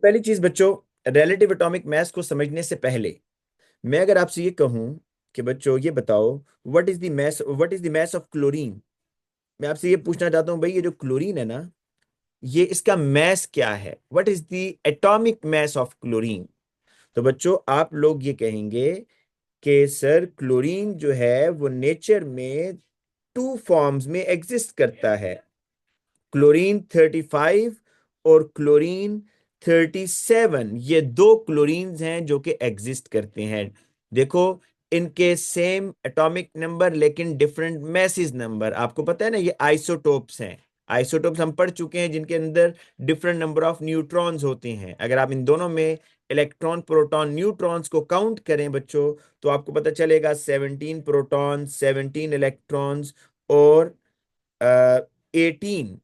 पहली चीज बच्चों, रिलेटिव एटॉमिक मास को समझने से पहले मैं अगर आपसे ये कहूं कि बच्चों ये बताओ, what is the mass of chlorine. मैं आपसे ये पूछना चाहता हूं भाई, ये जो क्लोरीन है ना, ये इसका मास क्या है? What is the atomic mass of chlorine? तो बच्चों आप लोग ये कहेंगे कि सर क्लोरीन जो है वो नेचर में टू फॉर्म्स में एग्जिस्ट करता है, क्लोरीन 35 और क्लोरीन 37। ये दो क्लोरीन्स हैं जो कि एग्जिस्ट करते हैं। देखो, इनके सेम एटॉमिक नंबर लेकिन डिफरेंट मैसेज नंबर। आपको पता है ना, ये आइसोटोप्स हैं। आइसोटोप्स हम पढ़ चुके हैं, जिनके अंदर डिफरेंट नंबर ऑफ न्यूट्रॉन्स होते हैं। अगर आप इन दोनों में इलेक्ट्रॉन प्रोटॉन न्यूट्रॉन्स को काउंट करें बच्चों, तो आपको पता चलेगा 17 प्रोटॉन, 17 इलेक्ट्रॉन्स और 18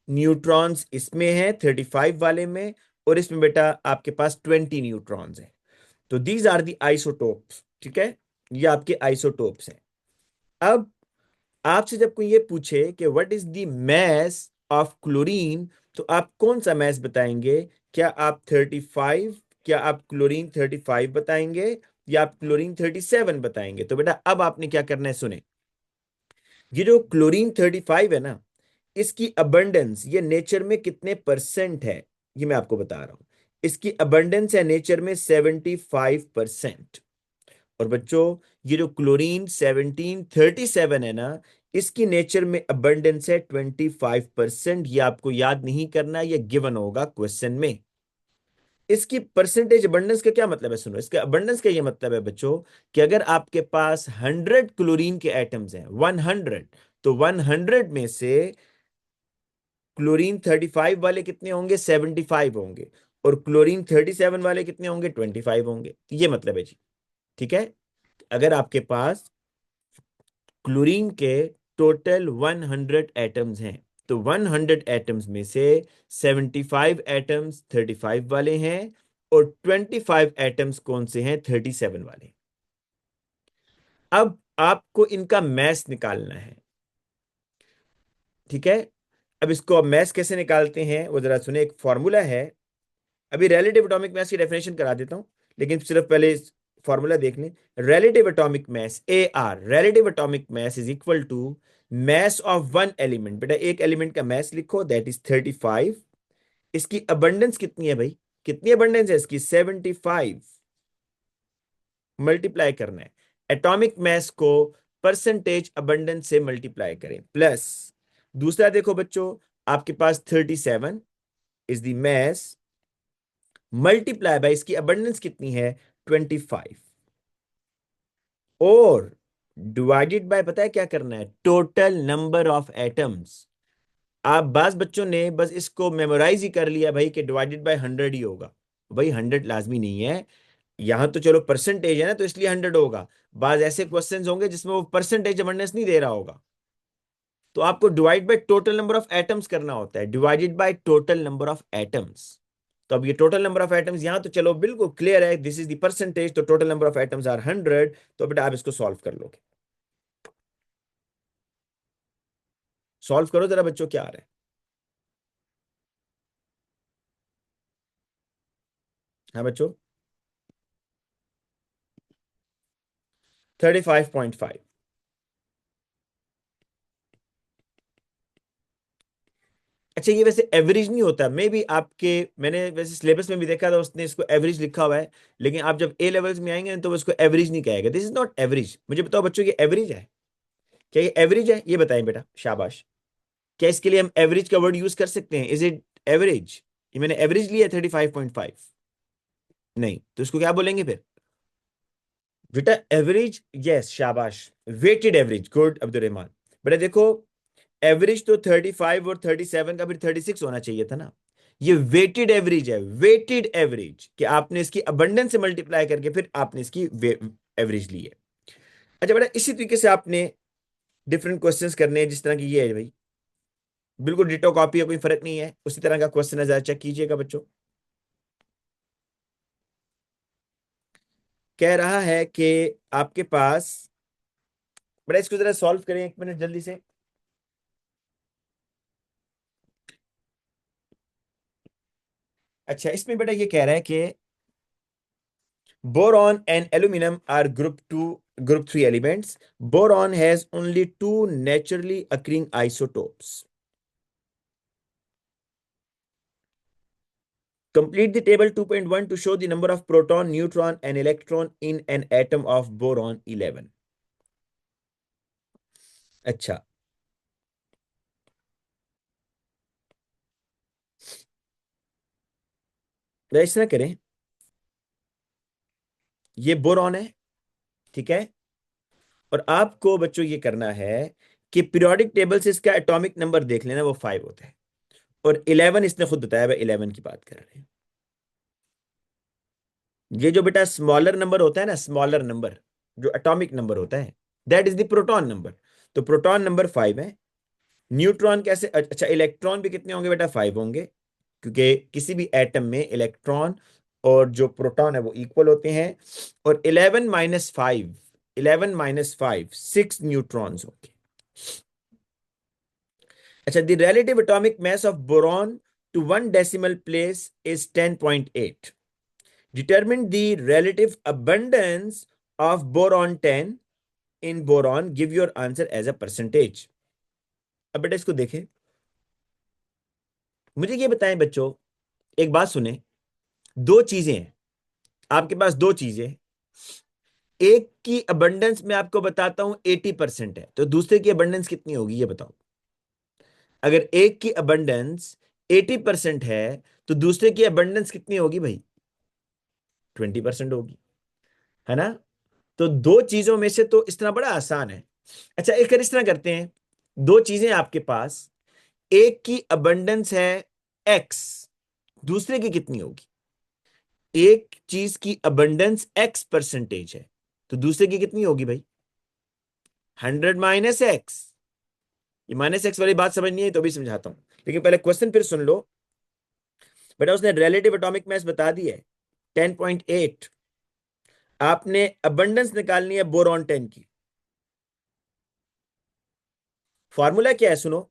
न्यूट्रॉन्स इसमें है 35 वाले में। और इसमें बेटा आपके पास 20 न्यूट्रॉन्स हैं। तो दीज आर दी आइसोटोप्स, ठीक है। ये आपके आइसोटोप्स हैं। अब आपसे जब कोई ये पूछे कि what is the mass of chlorine, तो आप कौन सा मास बताएंगे? क्या आप 35, क्या आप क्लोरीन 35 बताएंगे, या आप क्लोरीन 37 बताएंगे? तो बेटा अब आपने क्या करना है, सुने। ये जो क्लोरीन 35 है ना, इसकी अबंडेंस ये नेचर में कितने परसेंट है, ये मैं आपको बता रहा हूं। इसकी अबंडेंस है नेचर में 75%। और बच्चों, ये जो क्लोरीन 1737 है ना, इसकी नेचर में अबंडेंस है 25%। ये आपको याद नहीं करना, ये गिवन होगा क्वेश्चन में। इसकी परसेंटेज अबंडेंस का क्या मतलब है? सुनो, इसका अबंडेंस का ये मतलब है बच्चों कि अगर आपके पास 100 क्लोरीन के एटम्स हैं, 100, तो 100 में से क्लोरीन 35 वाले कितने होंगे? 75 होंगे। और क्लोरीन 37 वाले कितने होंगे? 25 होंगे। ये मतलब है जी, ठीक है। अगर आपके पास क्लोरीन के टोटल 100 एटम्स हैं, तो 100 एटम्स में से 75 एटम्स 35 वाले हैं और 25 एटम्स कौन से हैं? 37 वाले। अब आपको इनका मैस निकालना है, ठीक है। अब इसको अब मैस कैसे निकालते हैं वो जरा सुने। एक फॉर्मूला है, अभी रिलेटिव एटॉमिक मास की डेफिनेशन करा देता हूं, लेकिन सिर्फ पहले फॉर्मूला देख लें। Relative atomic mass, A R, relative atomic mass is equal to mass of one element. बेटा एक एलिमेंट का मास लिखो, दैट इज 35। इसकी अबंडेंस कितनी है भाई? कितनी अबंडेंस है इसकी? 75। मल्टीप्लाई करना है एटॉमिक मास को परसेंटेज अबंडेंस से मल्टीप्लाई करें, प्लस दूसरा देखो बच्चों, आपके पास 37 is the mass, multiply by इसकी अबंडेंस कितनी है? 25। और डिवाइडेड बाय, पता है क्या करना है? Total number of atoms. आप बस बच्चों ने बस इसको मेमोराइज ही कर लिया भाई कि डिवाइडेड बाय 100 ही होगा। भाई 100 लाजमी नहीं है, यहां तो चलो परसेंटेज है ना, तो इसलिए 100 होगा। बाज ऐसे क्वेश्चंस होंगे जिसमें वो परसेंटेज अबंडेंस नहीं दे रहा होगा, तो आपको divide by total number of atoms करना होता है, divided by total number of atoms. तो अब ये टोटल नंबर ऑफ एटम्स यहां तो चलो बिल्कुल क्लियर है, दिस इज द परसेंटेज, तो total number of atoms are 100। तो बेटा आप इसको सॉल्व कर लोगे। सॉल्व करो जरा बच्चों, क्या आ रहा है? हाँ बच्चों, 35.5। अच्छा, ये वैसे एवरेज नहीं होता, मे भी आपके, मैंने वैसे सिलेबस में भी देखा था उसने इसको एवरेज लिखा हुआ है, लेकिन आप जब ए लेवल्स में आएंगे तो वो इसको एवरेज नहीं कहेगा। This is not average. मुझे बताओ बच्चों, ये एवरेज है? क्या ये एवरेज है? ये बताएं बेटा, शाबाश। क्या इसके लिए हम एवरेज का वर्ड यूज कर सकते हैं? Is it average? ये मैंने एवरेज लिया 35.5, नहीं, तो इसको क्या बोलेंगे फिर? बेटा एवरेज, यस शाबाश, weighted average, good Abdul Rahman. बेटा देखो, एवरेज तो 35 और 37 का फिर 36 होना चाहिए था ना। ये वेटेड एवरेज है, वेटेड एवरेज, कि आपने इसकी अबंडेंस से मल्टीप्लाई करके फिर आपने इसकी एवरेज ली है। अच्छा बेटा, इसी तरीके से आपने डिफरेंट क्वेश्चंस करने हैं, जिस तरह की ये है भाई, बिल्कुल डिटो कॉपी है, कोई फर्क नहीं है, उसी तरह का क्वेश्चन है, जरा चेक कीजिएगा बच्चों। कह रहा है कि आपके पास, बड़ा इसको जरा सॉल्व करें, एक मिनट जल्दी से। अच्छा, इसमें बेटा ये कह रहा है कि boron and aluminum are group 3 elements. Boron has only two naturally occurring isotopes. Complete the table 2.1 to show the number of proton, neutron and electron in an atom of boron 11. अच्छा, तो इस तरह करें, ये बोरॉन है, ठीक है। और आपको बच्चों ये करना है कि पीरियोडिक टेबल से इसका एटॉमिक नंबर देख लेना, वो 5 होता है। और 11 इसने खुद बताया, भाई 11 की बात कर रहे हैं। ये जो बेटा स्मॉलर नंबर होता है ना, स्मॉलर नंबर जो एटॉमिक नंबर होता है, that is the proton number. तो प्रोटॉन नंबर 5 है। न्यूट्रॉन कैसे, अच्छा इलेक्ट्रॉन भी कितने होंगे बेटा, 5 होंगे, क्योंकि किसी भी एटम में इलेक्ट्रॉन और जो प्रोटॉन है वो इक्वल होते हैं। और 11 - 5 6 न्यूट्रॉन्स होंगे। अच्छा, the relative atomic mass of boron to 1 decimal place is 10.8. Determine the relative abundance of boron 10 in boron. Give your answer as a percentage. अब बेटा इसको देखें, मुझे ये बताएं बच्चों, एक बात सुने। दो चीजें हैं आपके पास, दो चीजें। एक की अबंडेंस मैं आपको बताता हूं 80% है, तो दूसरे की अबंडेंस कितनी होगी ये बताओ। अगर एक की अबंडेंस 80% है, तो दूसरे की अबंडेंस कितनी होगी भाई, 20% होगी, है ना। तो दो चीजों में से तो इस तरह बड़ा आसान है। अच्छा, एक इस तरह करते हैं, दो चीजें आपके पास, एक की अबंडेंस है एक्स, दूसरे की कितनी होगी। एक चीज की अबंडेंस x% है, तो दूसरे की कितनी होगी भाई, 100 - x। ये -x वाली बात समझ नहीं है तो भी समझाता हूं, लेकिन पहले क्वेश्चन फिर सुन लो। बेटा उसने रिलेटिव एटॉमिक मास बता दी है 10.8। आपने अबंडेंस निकालनी है बोरॉन 10 की। फॉर्मूला क्या है सुनो,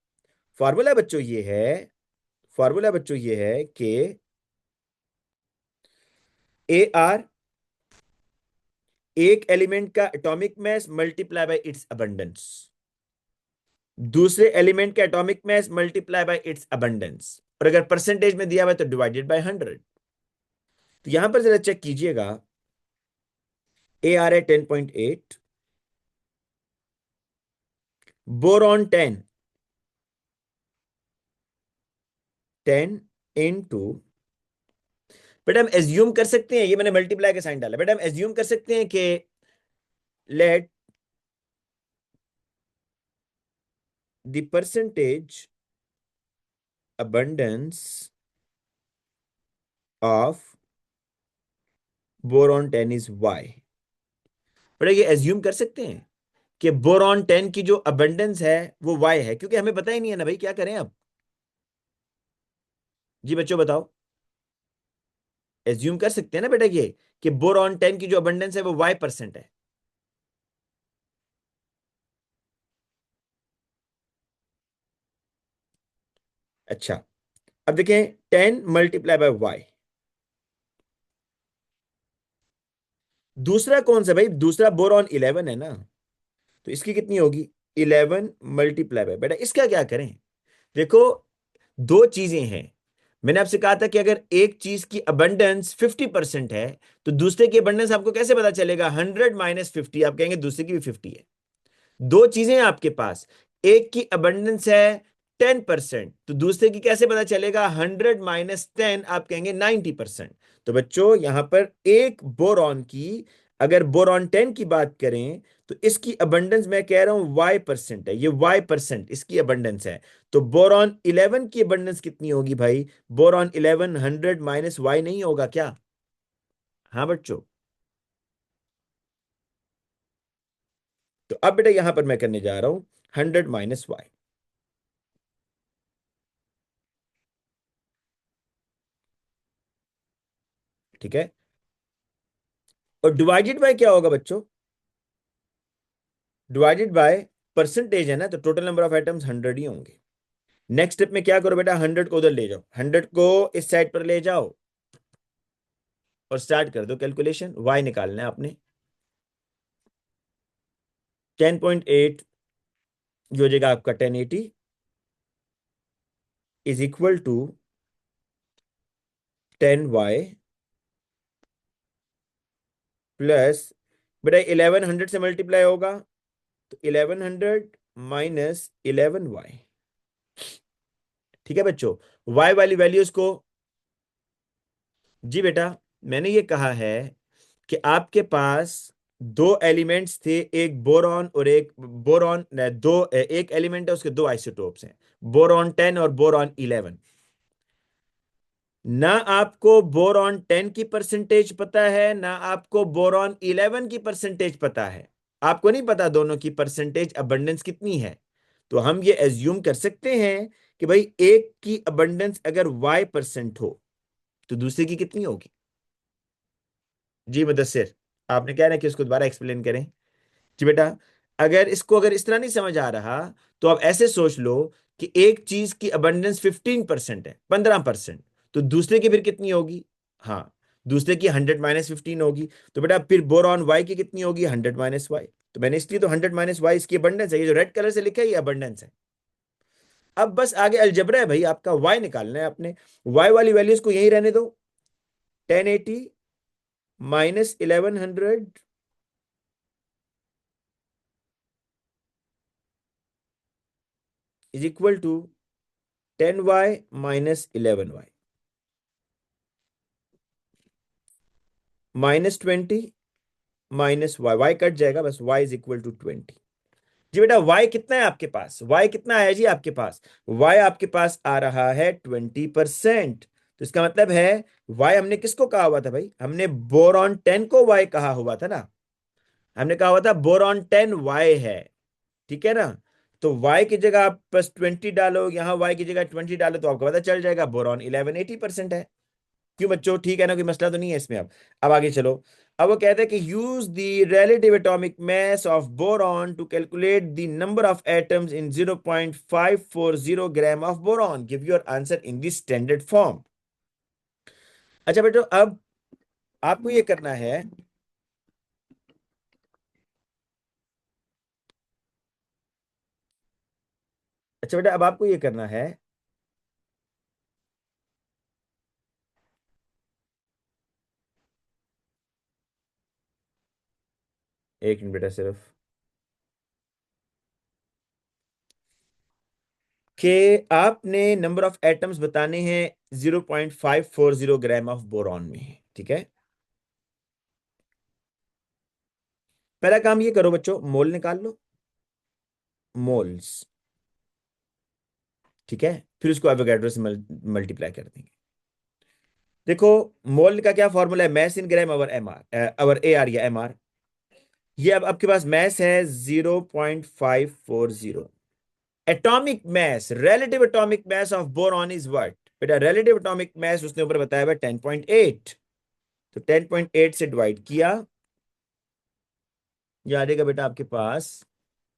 फॉर्मूला बच्चों ये है, फॉर्मूला बच्चों ये है कि AR एक एलिमेंट का atomic mass multiply by it's abundance, दूसरे एलिमेंट का atomic mass multiply by it's abundance, और अगर परसेंटेज में दिया हुआ है तो डिवाइडेड बाय 100। तो यहां पर जरा चेक कीजिएगा, AR है 10.8, बोरॉन 10 इंटू, बेटा हम एज्यूम कर सकते हैं, ये मैंने मल्टीप्लाई का साइन डाला, बेटा हम एज्यूम कर सकते हैं कि let the percentage abundance of boron 10 is y। बेटा ये एज्यूम कर सकते हैं कि बोरॉन 10 की जो अबंडेंस है वो y है, क्योंकि हमें पता ही नहीं है ना भाई, क्या करें अब। जी बच्चों बताओ, एज्यूम कर सकते हैं ना बेटा ये कि बोरॉन 10 की जो अबंडेंस है वो y% है। अच्छा, अब देखें 10 मल्टीप्लाई बाय y, दूसरा कौन सा भाई, दूसरा बोरॉन 11 है ना, तो इसकी कितनी होगी, 11 मल्टीप्लाई बाय, बेटा इसका क्या करें। देखो, दो चीजें हैं, मैंने आपसे कहा था कि अगर एक चीज की अबंडेंस 50% है, तो दूसरे की अबंडेंस आपको कैसे पता चलेगा, 100 - 50, आप कहेंगे दूसरे की भी 50 है। दो चीजें हैं आपके पास, एक की अबंडेंस है 10%, तो दूसरे की कैसे पता चलेगा, 100 - 10, आप कहेंगे 90%। तो बच्चों यहां पर एक बोरॉन की, अगर बोरॉन 10 की बात करें, तो इसकी अबंडेंस मैं कह रहा हूं y% है, ये y% इसकी अबंडेंस है। तो बोरॉन 11 की अबंडेंस कितनी होगी भाई, बोरॉन 11 100 - y नहीं होगा क्या। हाँ बच्चों, तो अब बेटा यहां पर मैं करने जा रहा हूं 100 - y, ठीक है। और डिवाइडेड बाय क्या होगा बच्चों, डिवाइडेड बाय परसेंटेज है ना, तो टोटल नंबर ऑफ एटम्स 100 ही होंगे। नेक्स्ट स्टेप में क्या करो बेटा, 100 को उधर ले जाओ, 100 को इस साइड पर ले जाओ, और स्टार्ट कर दो कैलकुलेशन। y निकालना है आपने। 10.8 जो हो जाएगा आपका 1080 is equal to 10y plus, बेटा 1100 से मल्टीप्लाई होगा तो 1100 माइनस 11y। ठीक है बच्चों, y वाली वैल्यूज को, जी बेटा मैंने ये कहा है कि आपके पास दो एलिमेंट्स थे, एक बोरॉन और एक बोरॉन, दो, एक एलिमेंट है उसके दो आइसोटोप्स हैं, बोरॉन 10 और बोरॉन 11। ना आपको बोरॉन 10 की परसेंटेज पता है, ना आपको बोरॉन 11 की परसेंटेज पता है। आपको नहीं पता दोनों की परसेंटेज अबंडेंस कितनी है। तो हम ये एज्यूम कर सकते हैं कि भाई एक की अबंडेंस अगर y% हो तो दूसरे की कितनी होगी। जी मुदस्सिर, आपने कह रहा है कि उसको दोबारा एक्सप्लेन करें। जी बेटा, अगर इस तरह नहीं समझ आ रहा तो आप ऐसे सोच लो कि एक चीज की अबंडेंस 15% है, 15%, तो दूसरे की फिर कितनी होगी। हाँ, दूसरे की 100 - 15 होगी। तो बेटा फिर बोरॉन वाई की कितनी होगी, 100 - y। तो मैंने इसलिए तो 100 - y इसकी अबंडेंस है, ये जो रेड कलर से लिखा है ये अबंडेंस है। अब बस आगे अलजबरा है भाई, आपका y निकालना है आपने। y वाली वैल्यूज को यही रहने दो। 1080 minus 1100 is equal to 10y minus 11y minus 20 minus Y, Y cut जाएगा, बस y इज इक्वल टू 20। जी बेटा y कितना है आपके पास, y कितना है जी आपके पास, y आपके पास आ रहा है 20%। तो इसका मतलब है y हमने किसको कहा हुआ था भाई, हमने बोरॉन 10 को y कहा हुआ था ना। हमने कहा हुआ था बोरॉन 10 y है, ठीक है ना। तो y की जगह आप बस 20 डालो, यहां y की जगह 20 डालो तो आपको पता चल जाएगा बोरॉन 11 80% है। क्यों बच्चों, ठीक है ना, कोई मसला तो नहीं है इसमें। अब आगे चलो। अब वो कहते हैं कि use the relative atomic mass of boron to calculate the number of atoms in 0.540 gram of boron, give your answer in the standard form. अच्छा बेटो, अब आपको ये करना है, अच्छा बेटा अब आपको ये करना है, एक मिनट बेटा सिर्फ, कि आपने नंबर ऑफ एटम्स बताने हैं 0.540 ग्राम ऑफ बोरॉन में, ठीक है। पहला काम ये करो बच्चों, मोल निकाल लो, मोल्स, ठीक है। फिर उसको एवोगैड्रो से मल्टीप्लाई कर देंगे। देखो, मोल का क्या फॉर्मूला है, mass in gram over M R, over A R या एम आर। ये अब आपके पास मैस है 0.540। Atomic mass, relative atomic mass of boron is what, बेटा रिलेटिव एटॉमिक मैस उसने ऊपर बताया हुआ 10.8। तो 10.8 से डिवाइड किया, ये आ जाएगा बेटा आपके पास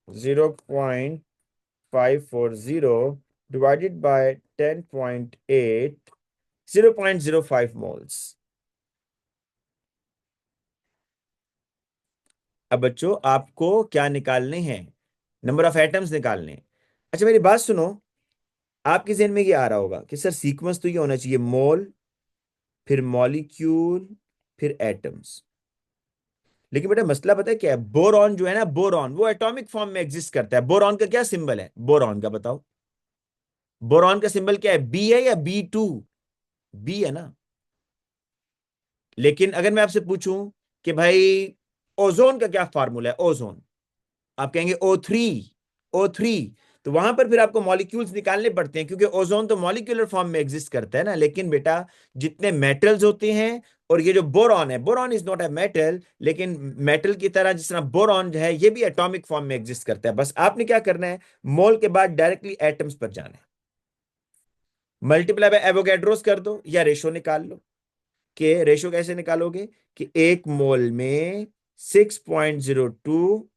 0.540 डिवाइडेड बाय 10.8, 0.05 मोल्स। अब बच्चों आपको क्या निकालने हैं, नंबर ऑफ एटम्स निकालने हैं। अच्छा मेरी बात सुनो, आपके जहन में ये आ रहा होगा कि सर सीक्वेंस तो ये होना चाहिए, मोल, फिर मॉलिक्यूल, फिर एटम्स। लेकिन बेटा मसला पता है क्या है, बोरॉन जो है ना, बोरॉन वो एटॉमिक फॉर्म में एग्जिस्ट करता है। बोरॉन का क्या सिंबल है, बोरॉन का बताओ, बोरॉन का सिंबल क्या है, बी है या B2, बी है ना। लेकिन अगर मैं आपसे पूछूं कि भाई ओजोन का क्या फार्मूला है, ओजोन, आप कहेंगे O3, O3। तो वहां पर फिर आपको मॉलिक्यूल्स निकालने पड़ते हैं, क्योंकि ओजोन तो मॉलिक्यूलर फॉर्म में एग्जिस्ट करता है ना। लेकिन बेटा जितने मेटल्स होते हैं, और ये जो बोरॉन है, boron is not a metal, लेकिन मेटल की तरह जिस तरह बोरॉन जो है ये भी एटॉमिक फॉर्म में एग्जिस्ट करता है। बस आपने क्या करना है, मोल के बाद डायरेक्टली एटम्स पर जाना है, मल्टीप्लाई बाय एवोगैड्रोस कर दो या रेशो निकाल लो। कि रेशो कैसे निकालोगे, कि एक मोल में 6.02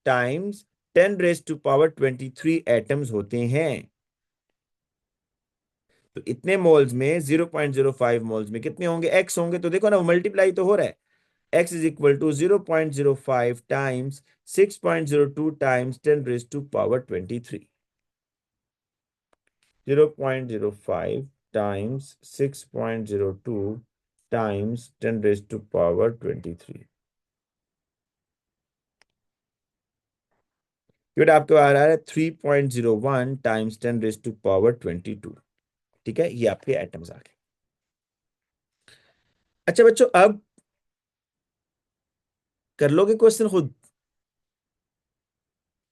times 10 raise to power 23 atoms होते हैं। तो इतने मोल्स में 0.05 मोल्स में कितने होंगे, एक्स होंगे। तो देखो ना, वो मल्टीप्लाई तो हो रहा है। X is equal to 0.05 times 6.02 times 10⁻⁻23। 0.05 times 6.02 times 10⁻⁻23। फिर आपको आ रहा है 3.01 टाइम्स 10⁻⁻22। ठीक है, ये आपके एटम्स आ गए। अच्छा बच्चों, अब कर लोगे क्वेश्चन खुद?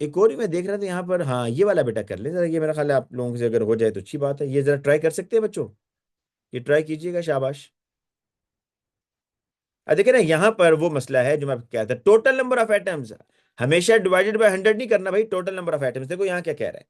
एक और ही मैं देख रहा था यहाँ पर, हाँ ये वाला बेटा कर ले जरा, ये मेरा ख्याल है आप लोगों से अगर हो जाए तो अच्छी बात है। ये जरा ट्राई कर सकते हैं बच्चों, ये ट्राई कीजिएगा, शाबाश। देखिए ना, यहाँ पर वो मसला है जो मैं आपको कह था, टोटल नंबर ऑफ एटम्स हमेशा डिवाइडेड बाय 100 नहीं करना भाई, टोटल नंबर ऑफ एटम्स। देखो यहाँ क्या कह रहा है,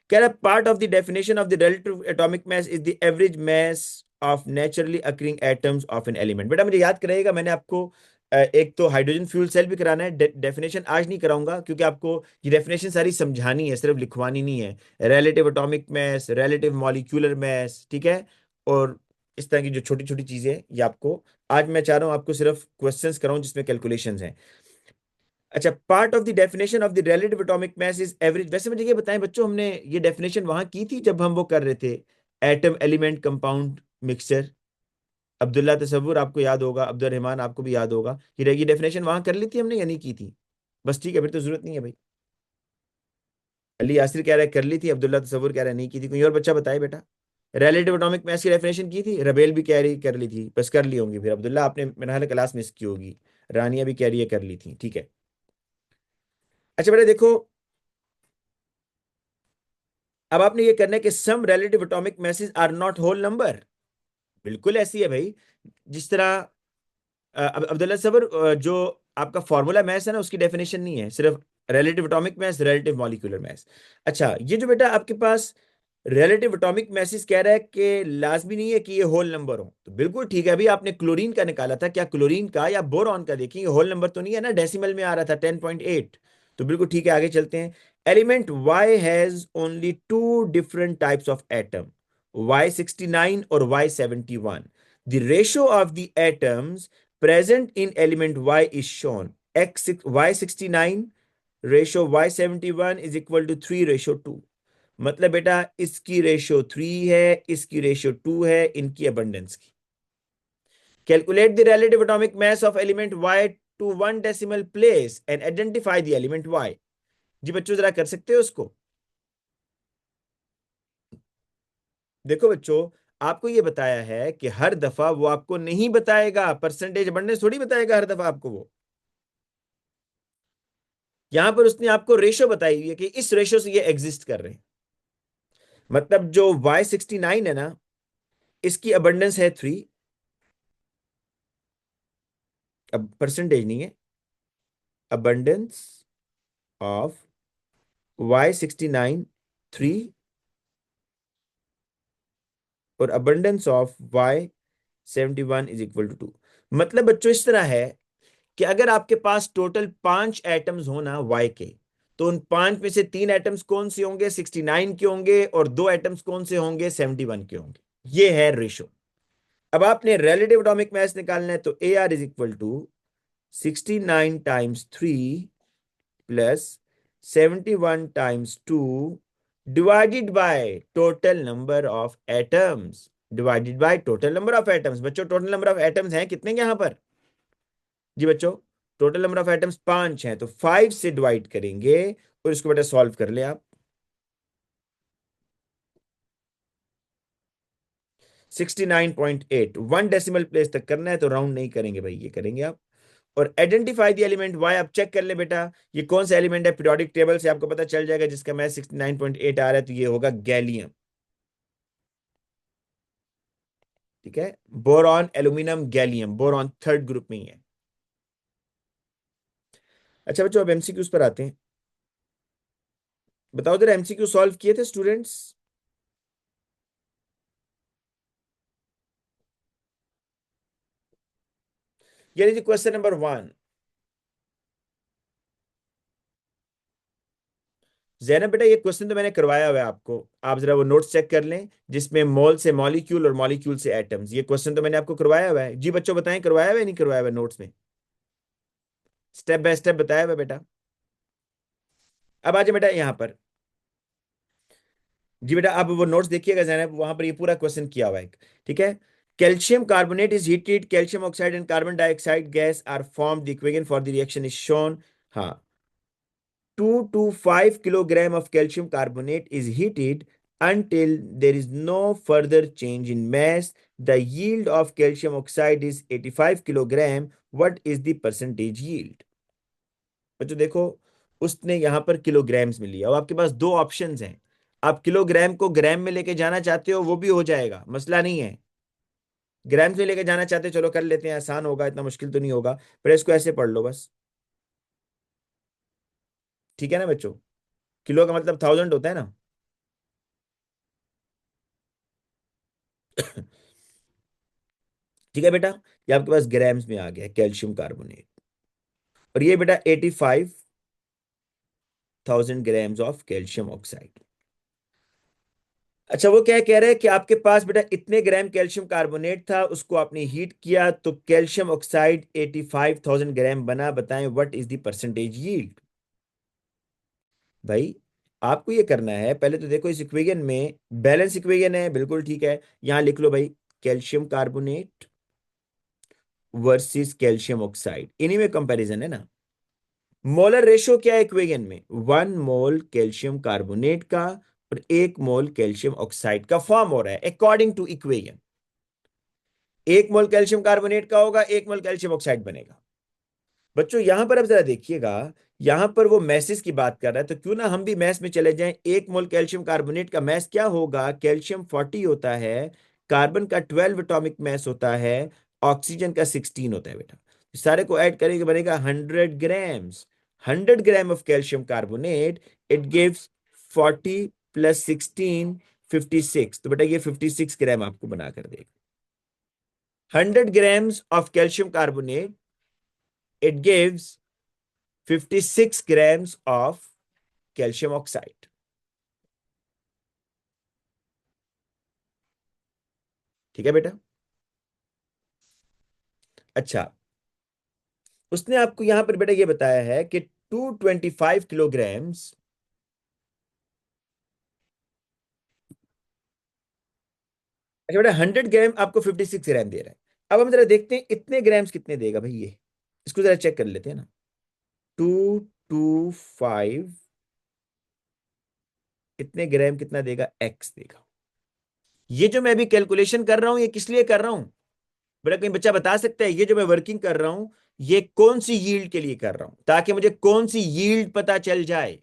कह रहा है part of the definition of the relative atomic mass is the average mass of naturally occurring atoms of an element. बेटा मुझे याद करेगा, मैंने आपको एक तो हाइड्रोजन फ्यूल सेल भी कराना है। डेफिनेशन आज नहीं कराऊंगा क्योंकि आपको ये डेफिनेशन सारी समझानी है, सिर्फ लिखवानी नहीं है। रिलेटिव एटॉमिक मास, रिलेटिव मॉलिक्यूलर मास, ठीक है, और इस तरह की जो छोटी छोटी चीजें हैं, ये आपको आज मैं चाह रहा हूँ आपको सिर्फ क्वेश्चंस कराऊं जिसमें कैलकुलेशंस हैं। अच्छा, part of the definition of the relative atomic mass is average. वैसे मुझे ये बताएं बच्चों, हमने ये डेफिनेशन वहां की थी जब हम वो कर रहे थे, atom element compound mixture. Abdullah Tasavvur आपको याद होगा, अब्दुल रहमान आपको भी याद होगा, ये डेफिनेशन वहां कर ली थी हमने या नहीं की थी? बस ठीक है, फिर तो जरूरत नहीं है भाई। अली यासिर कह रहा है कर ली थी, अब्दुल्ला तसव्वुर कह रहा है नहीं की थी। कोई और बच्चा बताए बेटा, रिलेटिव एटॉमिक मास की डेफिनेशन की थी? रबेल भी कह रही कर ली थी, बस कर ली होंगी। फिर अब्दुल्ला आपने मेरा ख्याल है क्लास मिस की होगी। रानिया भी कह रही है कर ली थी, ठीक है। अच्छा बेटा देखो, अब आपने ये करना है कि some relative atomic masses are not whole number. बिल्कुल ऐसी है भाई, जिस तरह अब अब्दुल्ला सबर, जो आपका फॉर्मूला मैथ्स है ना, उसकी डेफिनेशन नहीं है, सिर्फ relative atomic maths, relative molecular maths. अच्छा, ये जो बेटा आपके पास रिलेटिव एटॉमिक मैसेज कह रहा है कि लाजमी नहीं है कि ये होल नंबर हो, तो बिल्कुल ठीक है। अभी आपने क्लोरीन का निकाला था, क्या क्लोरीन का या बोरॉन का? देखिए होल नंबर तो नहीं है ना, डेसिमल में आ रहा था 10.8। तो बिल्कुल ठीक है, आगे चलते हैं। Element Y has only two different types of atom, Y69 और Y71। The ratio of the atoms present in element Y is shown. Y69 ratio Y71 is equal to 3:2। मतलब बेटा इसकी रेशियो 3 है, इसकी रेशियो 2 है, इनकी अबंडेंस की। Calculate the relative atomic mass of element Y to one decimal place and identify the element Y। जी बच्चों जरा कर सकते हो उसको? देखो बच्चों, आपको ये बताया है कि हर दफा वो आपको नहीं बताएगा, परसेंटेज अबंडेंस थोड़ी बताएगा हर दफा आपको वो। यहां पर उसने आपको रेशो बताई हुई है कि इस रेशो से ये एग्जिस्ट कर रहे हैं। मतलब जो Y69 है ना, इसकी अबंडेंस है 3। अब परसेंटेज नहीं है, अबंडेंस ऑफ Y69 3, और abundance of Y71 is equal to 2। मतलब बच्चों इस तरह है कि अगर आपके पास टोटल 5 एटम्स हो ना Y के, तो उन 5 में से 3 एटम्स कौन से होंगे, 69 के होंगे, और 2 एटम्स कौन से होंगे, 71 के होंगे। ये है रेशो। अब आपने रिलेटिव एटॉमिक मास निकालना है, तो A R is equal to 69 times 3 plus 71 times 2 divided by total number of atoms, divided by total number of atoms. बच्चों टोटल नंबर ऑफ एटम्स हैं कितने यहां पर? जी बच्चों, टोटल नंबर ऑफ एटम्स 5 हैं, तो 5 से डिवाइड करेंगे और इसको बेटा सॉल्व कर ले आप। 69.8 वन डेसिमल प्लेस तक करना है, तो राउंड नहीं करेंगे भाई, ये करेंगे आप। और आइडेंटिफाई द एलिमेंट वाई, आप चेक कर ले बेटा ये कौन सा एलिमेंट है। पीरियोडिक टेबल से आपको पता चल जाएगा, जिसका मैथ 69.8 आ रहा है, तो ये होगा गैलियम। ठीक है, boron, aluminium, gallium, boron third group में ही है। अच्छा बच्चों, अब एमसीक्यूज पर आते हैं। बताओ जरा, एमसीक्यू सॉल्व किए थे स्टूडेंट्स? ये लीजिए क्वेश्चन नंबर 1। जैनब बेटा, ये क्वेश्चन तो मैंने करवाया हुआ है आपको, आप जरा वो नोट्स चेक कर लें, जिसमें मोल से मॉलिक्यूल और मॉलिक्यूल से एटम्स, ये क्वेश्चन तो मैंने आपको करवाया हुआ है। जी बच्चों बताएं, करवाया हुआ है नहीं करवाया हुआ नोट्स में? स्टेप बाय स्टेप बताया हुआ है बेटा। अब आ जाए बेटा यहाँ पर। जी बेटा, अब वो नोट्स देखिएगा जैनब, वहां पर ये पूरा क्वेश्चन किया हुआ है। ठीक है। Calcium carbonate is heated, calcium oxide and carbon dioxide gas are form, the equation for the reaction is shown. हाँ, 2 to 5 kilogram of calcium carbonate is heated until there is no further change in mass. The yield of calcium oxide is 85 kilogram. What is the percentage yield? बच्चों देखो, उसने यहां पर kilograms में लिया, और आपके पास दो ऑप्शंस हैं। आप किलोग्राम को ग्राम में लेके जाना चाहते हो, वो भी हो जाएगा, मसला नहीं है। ग्राम में लेके जाना चाहते हो, चलो कर लेते हैं, आसान होगा, इतना मुश्किल तो नहीं होगा। पर इसको ऐसे पढ़ लो बस। ठीक है ना बच्चों? किलो का मतलब 1000 होता है ना। ठीक है बेटा, ये आपके पास ग्राम्स में आ गया कैल्शियम कार्बोनेट, और ये बेटा 85,000 ग्राम्स ऑफ कैल्शियम ऑक्साइड। अच्छा, वो क्या कह रहे हैं कि आपके पास बेटा इतने ग्राम कैल्शियम कार्बोनेट था, उसको आपने हीट किया तो कैल्शियम ऑक्साइड 85,000 ग्राम बना, बताएं what is the percentage yield. भाई, आपको ये करना है, पहले तो देखो इस इक्वेशन में बैलेंस इक्वेशन है, बिल्कुल ठीक है, यहां लिख लो भाई, calcium carbonate versus calcium oxide, इन्हीं में कंपैरिजन है ना। मोलर रेशो क्या है इक्वेशन में? 1 मोल कैल्शियम कार्बोनेट का और 1 मोल कैल्शियम ऑक्साइड का फॉर्म हो रहा है according to equation. 1 mole calcium carbonate का होगा, 1 मोल कैल्शियम ऑक्साइड बनेगा। बच्चों यहां पर अब जरा देखिएगा, यहां पर वो मैसेज की बात कर रहा है, तो क्यों ना हम भी मैथ में चले जाएं। 1 मोल कैल्शियम कार्बोनेट का मैस क्या होगा? कैल्शियम 40 होता है, कार्बन का 12 एटॉमिक मैस होता है, ऑक्सीजन का 16 होता है बेटा। इस सारे को ऐड करेंगे बनेगा 100 grams. 100 gram of calcium carbonate, it gives 40 plus 16, 56। तो बेटा ये 56 ग्राम आपको बना कर देगा। 100 grams of calcium carbonate, it gives 56 grams of calcium oxide। ठीक है बेटा। अच्छा, उसने आपको यहां पर बेटा ये बताया है कि 225 किलोग्राम्स। अच्छा बेटा, 100 ग्राम आपको 56 ग्राम दे रहा है। अब हम जरा देखते हैं इतने ग्राम्स कितने देगा भाई ये, इसको जरा चेक कर लेते हैं ना। 225 इतने ग्राम कितना देगा? एक्स देगा। ये जो मैं अभी कैलकुलेशन कर रहा हूं, ये किस लिए कर रहा हूं बेटा? कहीं बच्चा बता सकता है ये जो मैं वर्किंग कर रहा हूं, ये कौन सी यील्ड के लिए कर रहा हूं, ताकि मुझे कौन सी यील्ड पता चल जाए।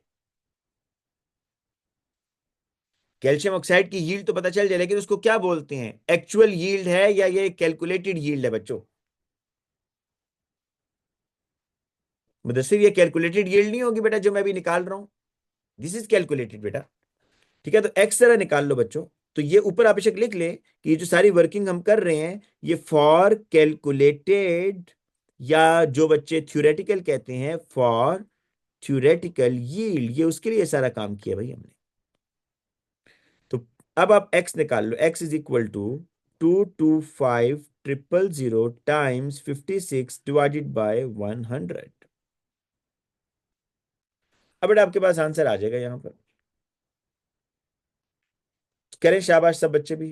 कैल्शियम ऑक्साइड की यील्ड तो पता चल जाए, लेकिन उसको क्या बोलते हैं? एक्चुअल यील्ड है या ये कैलकुलेटेड यील्ड है बच्चों? मुदस्सिर, ये कैलकुलेटेड यील्ड नहीं होगी बेटा जो मैं अभी निकाल रहा हूं, दिस इज कैलकुलेटेड बेटा। ठीक है, तो एक्स जरा निकाल लो बच्चों। तो ये ऊपर आप बेशक लिख ले कि ये जो सारी वर्किंग हम कर रहे हैं, ये फॉर कैलकुलेटेड, या जो बच्चे थ्योरेटिकल कहते हैं फॉर थ्योरेटिकल यील्ड, ये उसके लिए सारा काम किया भाई हमने। तो अब आप x निकाल लो, x is equal to 225,000 times 56 divided by 100। अब बेटा आपके पास आंसर आ जाएगा यहां पर। करें शाबाश सब बच्चे भी।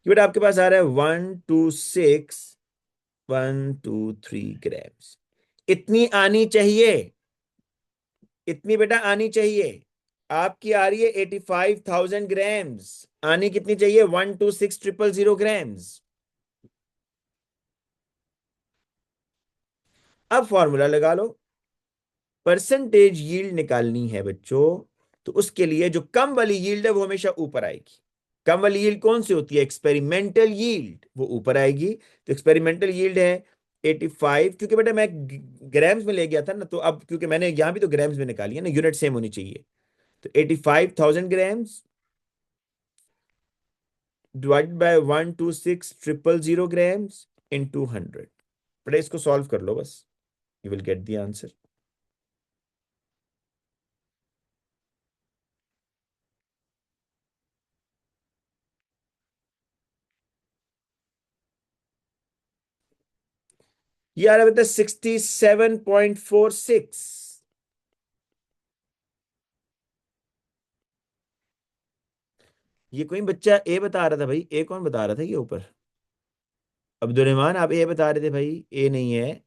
कि बेटा आपके पास आ रहा है 126,123 ग्राम्स। इतनी आनी चाहिए, इतनी बेटा आनी चाहिए। आपकी आ रही है 85,000 ग्राम्स, आनी कितनी चाहिए? 126,000 ग्राम्स। अब फॉर्मूला लगा लो, परसेंटेज यील्ड निकालनी है बच्चों, तो उसके लिए जो कम वाली यील्ड है वो हमेशा ऊपर आएगी। कम वाली यील्ड कौन सी होती है? एक्सपेरिमेंटल यील्ड, वो ऊपर आएगी। तो एक्सपेरिमेंटल यील्ड है 85, क्योंकि बेटा मैं ग्राम्स में ले गया था ना, तो अब क्योंकि मैंने यहां भी तो ग्राम्स में निकाली है ना, यूनिट सेम होनी चाहिए। तो 85,000 grams divided by 126,000 grams into 100। बेटा इसको सॉल्व कर लो बस, you will get the answer. ये आ रहा है बेटा 67.46। ये कोई बच्चा ए बता रहा था भाई, ए कौन बता रहा था ये ऊपर? अब्दुल रहमान, आप ए बता रहे थे भाई, ए नहीं है।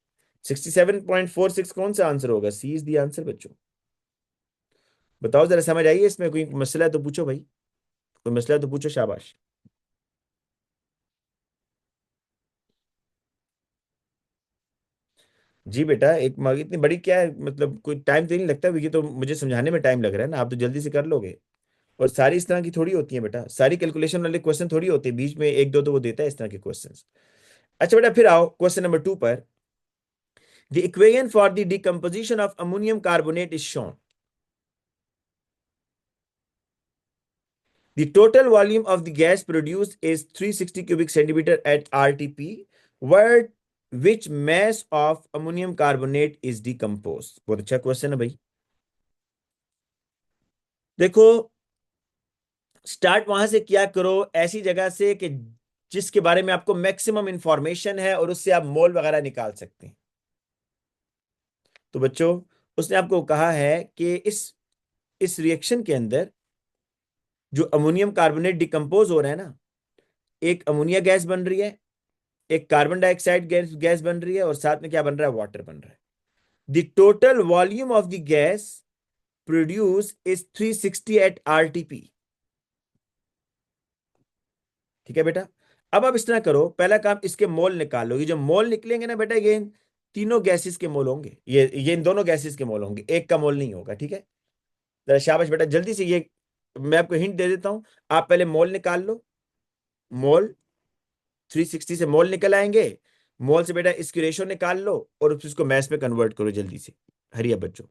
67.46 कौन सा आंसर होगा? सी इज द आंसर बच्चों। बताओ जरा, समझ आइए इसमें? कोई मसला है तो पूछो भाई, कोई मसला है तो पूछो, शाबाश। जी बेटा, एक इतनी बड़ी क्या है, मतलब कोई टाइम तो नहीं लगता, ये तो मुझे समझाने में टाइम लग रहा है ना, आप तो जल्दी से कर लोगे। और सारी इस तरह की थोड़ी होती है बेटा, सारी कैलकुलेशन वाले क्वेश्चन थोड़ी होते हैं, बीच में एक दो तो वो देता है इस तरह के क्वेश्चन। अच्छा बेटा, फिर आओ क्वेश्चन नंबर 2 पर। The equation for the decomposition of ammonium carbonate is shown. The total volume of the gas produced is 360 cubic centimeter at RTP, where which mass of ammonium carbonate is decomposed? बहुत अच्छा question है भाई। देखो, start वहां से किया करो, ऐसी जगह से कि जिसके बारे में आपको मैक्सिमम इंफॉर्मेशन है और उससे आप मोल वगैरह निकाल सकते हैं। तो बच्चों, उसने आपको कहा है कि इस रिएक्शन के अंदर जो अमोनियम कार्बोनेट डिकम्पोज हो रहा है ना, एक अमोनिया गैस बन रही है, एक कार्बन डाइऑक्साइड गैस बन रही है, और साथ में क्या बन रहा है? वाटर बन रहा है। The total volume of the gas produce is 360 at RTP. ठीक है बेटा, अब आप इस तरह करो, पहला काम इसके मोल निकाल लो। ये जो मोल निकलेंगे ना बेटा, ये इन तीनों गैसेस के मोल होंगे, ये इन दोनों गैसेस के मोल होंगे, एक का मोल नहीं होगा। ठीक है, जरा शाबाश बेटा, जल्दी से ये मैं आपको हिंट दे देता हूं। आप पहले मोल निकाल लो, मोल 360 से मोल निकल आएंगे। मोल से बेटा इसकी रेशो निकाल लो और उसको मैथ में कन्वर्ट करो जल्दी से। हरिया बच्चों।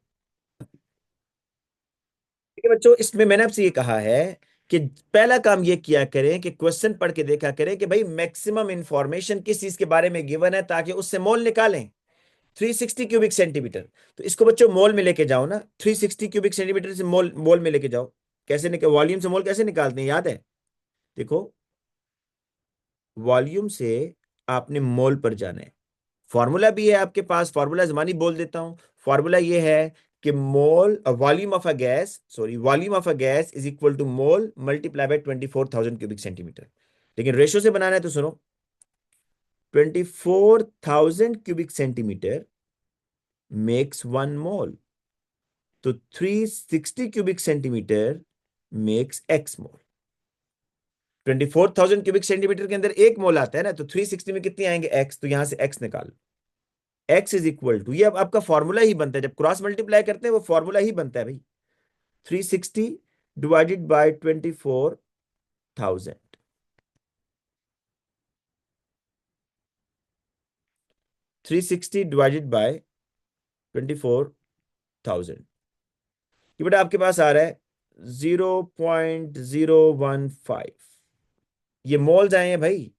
ठीक है बच्चों, इसमें मैंने आपसे ये कहा है कि पहला काम ये किया करें कि क्वेश्चन पढ़ के देखा करें कि भाई मैक्सिमम इंफॉर्मेशन किस चीज के बारे में गिवन है, ताकि उससे मोल निकालें। 360 क्यूबिक सेंटीमीटर, तो इसको बच्चों मोल में लेके जाओ ना, 360 क्यूबिक सेंटीमीटर से मोल मोल में लेके जाओ। कैसे निकल, वॉल्यूम से मोल कैसे निकालते हैं, याद है? देखो, वॉल्यूम से आपने मोल पर जाना है। फॉर्मूला भी है आपके पास, फॉर्मूला जमानी बोल देता हूं। फॉर्मूला ये है कि mole volume of a gas, sorry, volume of a gas is equal to mole multiply by 24,000 cubic centimetre. लेकिन रेशो से बनाना है तो सुनो, 24,000 क्यूबिक सेंटीमीटर मेक्स 1 मोल, तो 360 क्यूबिक सेंटीमीटर मेक्स एक्स मोल। 24,000 क्यूबिक सेंटीमीटर के अंदर एक मोल आता है ना, तो 360 में कितने आएंगे? एक्स, तो यहां से एक्स निकाल। एक्स इज इक्वल टू, ये अब आपका फॉर्मूला ही बनता है, जब क्रॉस मल्टीप्लाई करते हैं वो फॉर्मूला ही बनता है भाई। 360 डिवाइडेड बाय 24,000, 360 डिवाइडेड बाय 24,000, ये बेटा आपके पास आ रहा है 0.015। ये मोल्स आए हैं भाई,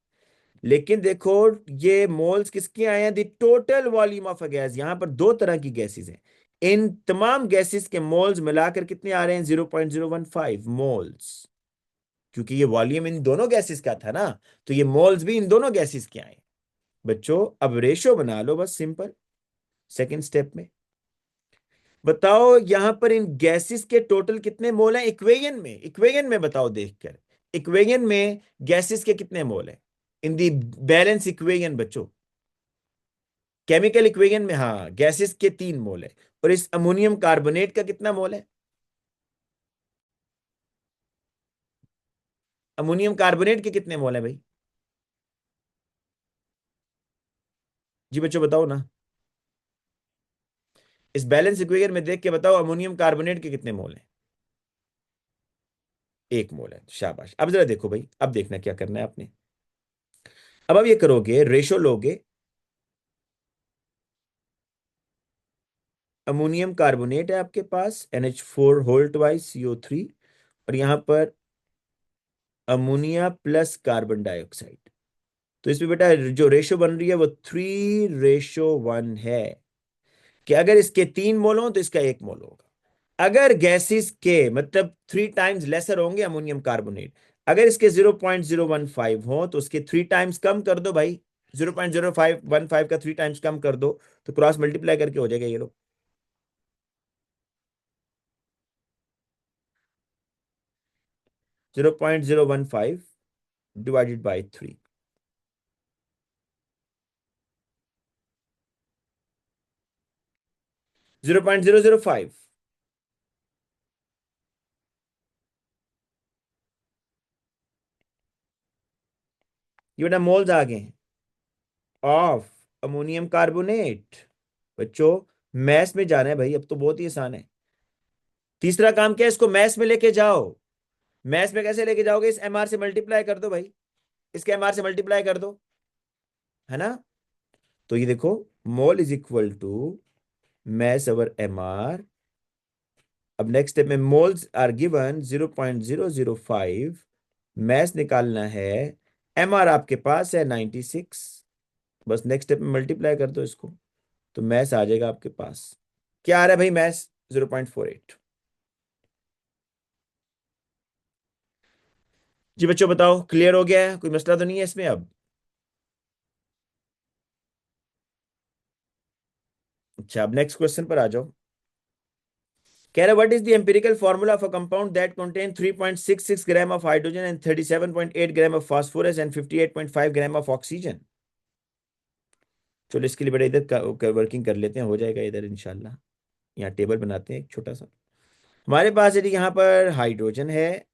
लेकिन देखो, ये मोल्स किसके आए हैं? The total volume of a gas. यहां पर दो तरह की गैसेस हैं, इन तमाम गैसेस के मोल्स मिलाकर कितने आ रहे हैं? 0.015 मोल्स। क्योंकि ये वॉल्यूम इन दोनों गैसेस का था ना, तो ये मोल्स भी इन दोनों गैसेस के आए। बच्चों, अब रेशो बना लो बस, सिंपल। सेकंड स्टेप में बताओ, यहां पर इन गैसेस के टोटल कितने मोल हैं इक्वेशन में? इक्वेशन में बताओ देखकर, इक्वेशन में गैसेस के कितने मोल हैं इन दी बैलेंस इक्वेशन बच्चों? केमिकल इक्वेशन में हाँ, गैसेस के 3 मोल है। और इस अमोनियम कार्बोनेट का कितना मोल है? अमोनियम कार्बोनेट के कितने मोल है भाई? जी बच्चों बताओ ना, इस बैलेंस इक्वेशन में देख के बताओ, अमोनियम कार्बोनेट के कितने मोल हैं? 1 मोल है, शाबाश। अब जरा देखो भाई, अब देखना क्या करना है आपने। अब आप ये करोगे, रेशो लोगे, अमोनियम कार्बोनेट है आपके पास, NH4 होल ट्वाइस CO3, और यहां पर अमोनिया प्लस कार्बन डाइऑक्साइड। तो इसमें बेटा जो रेशो बन रही है वो 3:1 है, कि अगर इसके 3 मोल हो तो इसका 1 मोल होगा। अगर गैसेस के मतलब 3 टाइम्स लेसर होंगे अमोनियम कार्बोनेट, अगर इसके 0.015 हो तो उसके 3 टाइम्स कम कर दो भाई, 0.0515 का 3 टाइम्स कम कर दो, तो क्रॉस मल्टीप्लाई करके हो जाएगा ये लोग। 0.015 डिवाइडेड बाई 3, 0.005। ये बेटा मोल्स आ गए ऑफ अमोनियम कार्बोनेट। बच्चों मैथ्स में जाना है भाई, अब तो बहुत ही आसान है। तीसरा काम क्या है, इसको मैथ्स में लेके जाओ। मैथ्स में कैसे लेके जाओगे, इस एमआर से मल्टीप्लाई कर दो भाई, इसके एमआर से मल्टीप्लाई कर दो, है ना। तो ये देखो, mole is equal to mass over M R. अब नेक्स्ट स्टेप में मोल्स आर गिवन 0.005, मैस निकालना है, एमआर आपके पास है 96, बस नेक्स्ट स्टेप में मल्टीप्लाई कर दो इसको, तो मैस आ जाएगा आपके पास। क्या आ रहा है भाई मैस? 0.48। जी बच्चों बताओ, क्लियर हो गया है? कोई मसला तो नहीं है इसमें अब? अच्छा, अब नेक्स्ट क्वेश्चन पर आ जाओ। कह रहा what is the empirical formula of a compound that contain 3.66 gram of hydrogen and 37.8 gram of phosphorus and 58.5 gram of oxygen. चलो इसके लिए बड़ा इधर वर्किंग कर लेते हैं, हो जाएगा इधर इंशाल्लाह। यहाँ टेबल बनाते हैं एक छोटा सा। हमारे पास है जी यहाँ पर हाइड्रोजन है,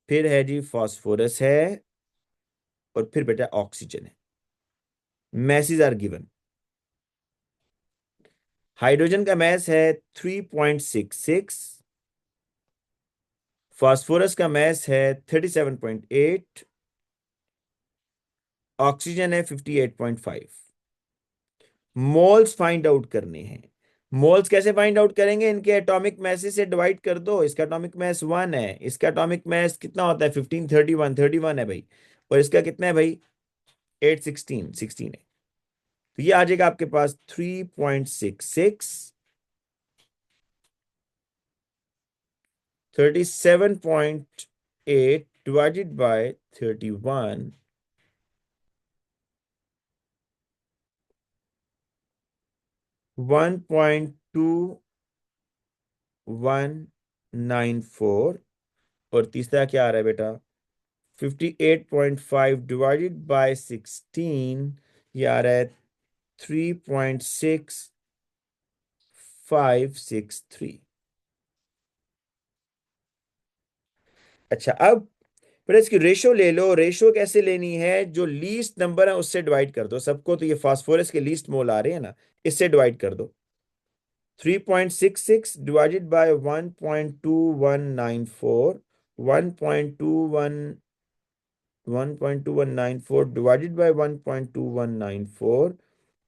फिर है जी फास्फोरस है, और फिर बेटा ऑक्सीजन है। Masses are given. हाइड्रोजन का मैस है 3.66, फास्फोरस का मैस है 37.8, ऑक्सीजन है 58.5। मोल्स फाइंड आउट करने हैं। मोल्स कैसे फाइंड आउट करेंगे, इनके एटॉमिक मैसेज से डिवाइड कर दो। इसका एटॉमिक मैस 1 है, इसका एटॉमिक मैस कितना होता है 15, 31 है भाई, और इसका कितना है भाई 8, 16 है। तो ये आ जाएगा आपके पास 3.66, 37.8 डिवाइडेड बाय 31, 1.2194, और तीसरा क्या आ रहा है बेटा 58.5 डिवाइडेड बाय 16, ये आ रहा है 3.6563। अच्छा, अब फिर इसकी रेशो ले लो। रेशो कैसे लेनी है, जो लीस्ट नंबर है उससे डिवाइड कर दो सबको। तो ये फास्फोरस के लीस्ट मोल आ रहे हैं ना, इससे डिवाइड कर दो। 3.66 divided by 1.2194, 1.2194 divided by 1.2194,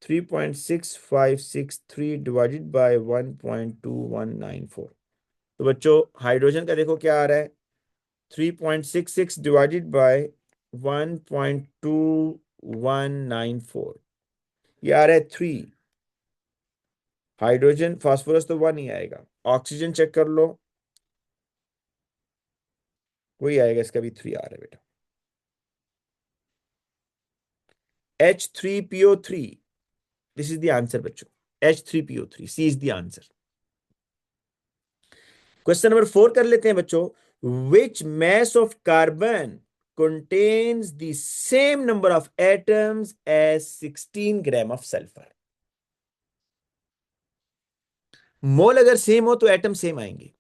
3.6563 divided by 1.2194। तो बच्चों हाइड्रोजन का देखो क्या आ रहा है, 3.66 डिवाइडेड बाय 1.2194, ये आ रहा है 3। हाइड्रोजन फास्फोरस तो 1 ही आएगा। ऑक्सीजन चेक कर लो, वही आएगा, इसका भी 3 आ रहा है बेटा। H3PO3, this is the answer बच्चों। H3PO3, C is the answer. Question number 4 कर लेते हैं बच्चों। विच mass of carbon contains the same number of atoms as 16 gram of sulfur? मोल अगर सेम हो तो एटम सेम आएंगे,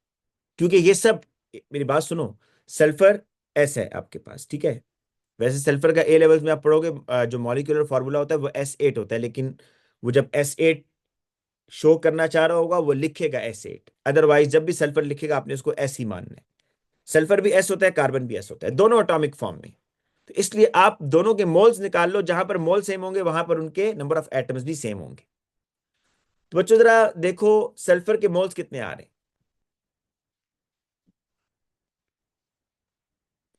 क्योंकि ये सब, मेरी बात सुनो, सल्फर एस है आपके पास, ठीक है। वैसे सल्फर का ए लेवल्स में आप पढ़ोगे, जो मॉलिक्यूलर फार्मूला होता है वो S8 होता है, लेकिन वो जब S8 शो करना चाह रहा होगा वो लिखेगा S8, अदरवाइज जब भी सल्फर लिखेगा आपने उसको S ही मानना है। सल्फर भी S होता है, कार्बन भी S होता है, दोनों एटॉमिक फॉर्म में। तो इसलिए आप दोनों के मोल्स निकाल लो, जहां पर मोल सेम होंगे वहां पर उनके नंबर ऑफ एटम्स भी सेम होंगे। तो बच्चों जरा देखो सल्फर के मोल्स कितने आ रहे हैं।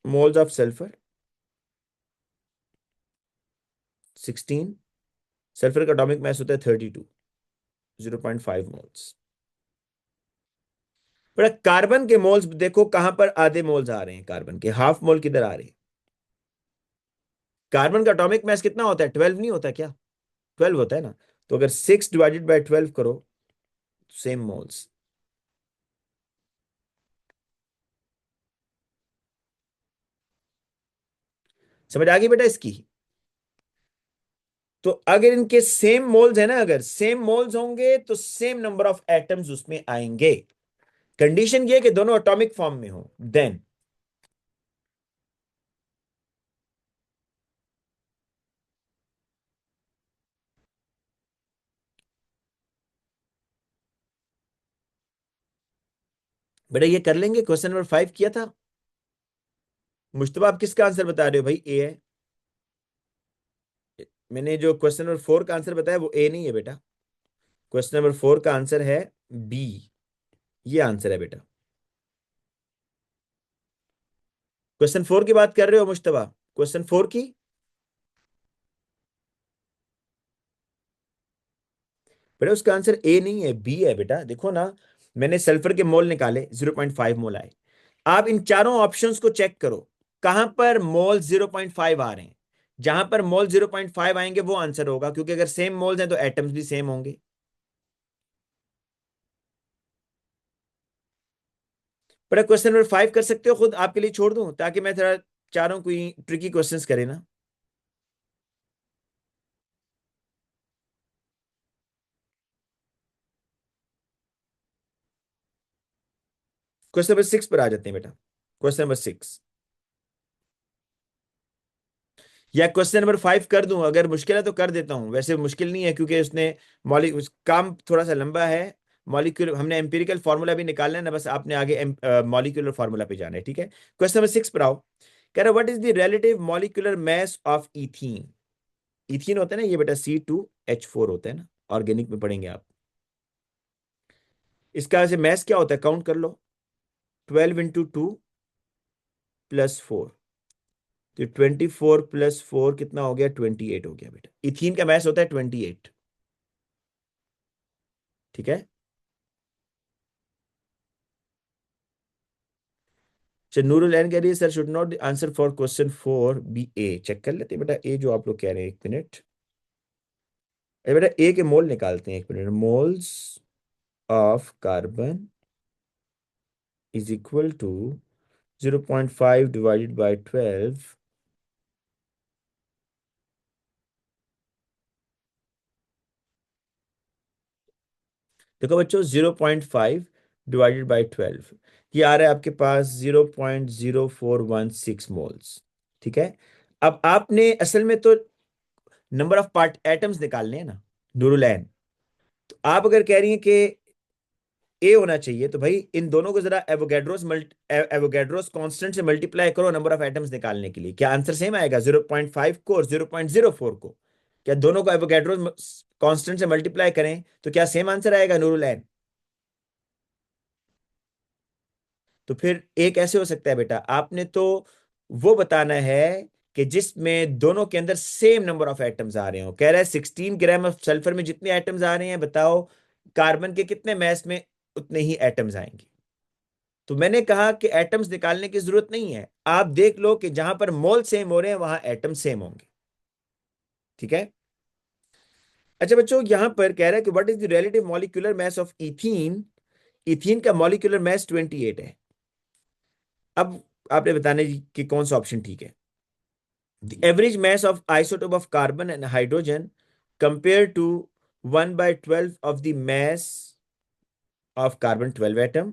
मोल्स ऑफ सल्फर 16, सल्फर का एटॉमिक मास होता है 32, 0.5 मोल्स। बड़ा कार्बन के मोल्स देखो कहां पर आधे मोल्स आ रहे हैं, कार्बन के हाफ मोल किधर आ रहे हैं। कार्बन का एटॉमिक मास कितना होता है, 12 नहीं होता क्या, 12 होता है ना। तो अगर 6 डिवाइडेड बाय 12 करो, सेम मोल्स। समझ आ गई बेटा इसकी। तो अगर इनके सेम मोल्स है ना, अगर सेम मोल्स होंगे तो सेम नंबर ऑफ एटम्स उसमें आएंगे। कंडीशन ये कि दोनों एटॉमिक फॉर्म में हो, देन। बेटा ये कर लेंगे, क्वेश्चन नंबर 5 किया था। मुश्तबा आप किसका आंसर बता रहे हो भाई, ए है। मैंने जो क्वेश्चन नंबर 4 का आंसर बताया वो ए नहीं है बेटा। क्वेश्चन नंबर 4 का आंसर है बी। ये आंसर है बेटा। क्वेश्चन 4 की बात कर रहे हो मुश्तबा, क्वेश्चन 4 की। बेटा उसका आंसर ए नहीं है, बी है बेटा। देखो ना, मैंने सल्फर के मोल निकाले, 0.5 मोल आए। आप इन चारों ऑप्शंस को चेक करो, कहां पर मोल 0.5 आ रहे हैं। जहां पर मोल 0.5 आएंगे वो आंसर होगा, क्योंकि अगर सेम मोल्स हैं तो एटम्स भी सेम होंगे। बड़ा क्वेश्चन नंबर 5 कर सकते हो खुद, आपके लिए छोड़ दूं ताकि मैं थोड़ा चारों कोई ट्रिकी क्वेश्चंस करे ना। क्वेश्चन नंबर 6 पर आ जाते हैं बेटा। क्वेश्चन नंबर 6 या क्वेश्चन नंबर 5 कर दूं, अगर मुश्किल है तो कर देता हूं, वैसे मुश्किल नहीं है क्योंकि उसने काम थोड़ा सा लंबा है। मॉलिक्यूल हमने एम्पिरिकल फार्मूला भी निकालना है ना, बस आपने आगे मॉलिक्यूलर फार्मूला पे जाना है, ठीक है। क्वेश्चन नंबर 6 पर आओ। कह रहा what is the relative molecular mass of ethene. Ethene होता है ना ये बेटा, C2H4 होता है ना, ऑर्गेनिक में पढ़ेंगे आप। इसका वैसे मास क्या होता है, काउंट कर लो। 12 × 2 + 4, तो 24 + 4 कितना हो गया, 28 हो गया बेटा। इथीन का मास होता है 28, ठीक है। अच्छा नूरुल एन कह रही है sir should not answer for question 4 B A. Check कर लेते हैं बेटा ए जो आप लोग कह रहे हैं, 1 मिनट। अरे बेटा ए के मोल निकालते हैं, 1 minute. Moles of carbon is equal to 0.5 / 12। देखो बच्चों 0.5 / 12 ये आ रहा है आपके पास 0.0416 मोल्स, ठीक है। अब आपने असल में तो नंबर ऑफ पार्ट एटम्स निकालने हैं ना, नूरुलैन। तो आप अगर कह रही हैं कि ए होना चाहिए, तो भाई इन दोनों को जरा एवोगैड्रोस कांस्टेंट से मल्टीप्लाई करो नंबर ऑफ एटम्स निकालने के लिए, क्या आंसर सेम आएगा, 0.5 को और 0.04 को। क्या दोनों को एवोगैड्रोस कांस्टेंट से मल्टीप्लाई करें तो क्या सेम आंसर आएगा नूरुलैन। तो फिर एक ऐसे हो सकता है बेटा, आपने तो वो बताना है कि जिसमें दोनों के अंदर सेम नंबर ऑफ एटम्स आ रहे हो। कह रहा है 16 ग्राम ऑफ सल्फर में जितने एटम्स आ रहे हैं, बताओ कार्बन के कितने मास में उतने ही एटम्स आएंगे। तो मैंने कहा कि एटम्स निकालने की जरूरत नहीं है, आप देख लो कि जहां पर मोल सेम हो रहे हैं वहां एटम सेम होंगे, ठीक है। अच्छा बच्चों यहां पर कह रहा है कि what is the relative molecular mass of ethene. Ethene का मॉलिक्यूलर मास 28 है। अब आपने बताना है कि कौन सा ऑप्शन ठीक है। The average mass of isotope of carbon and hydrogen compared to 1/12 of the mass of carbon 12 atom.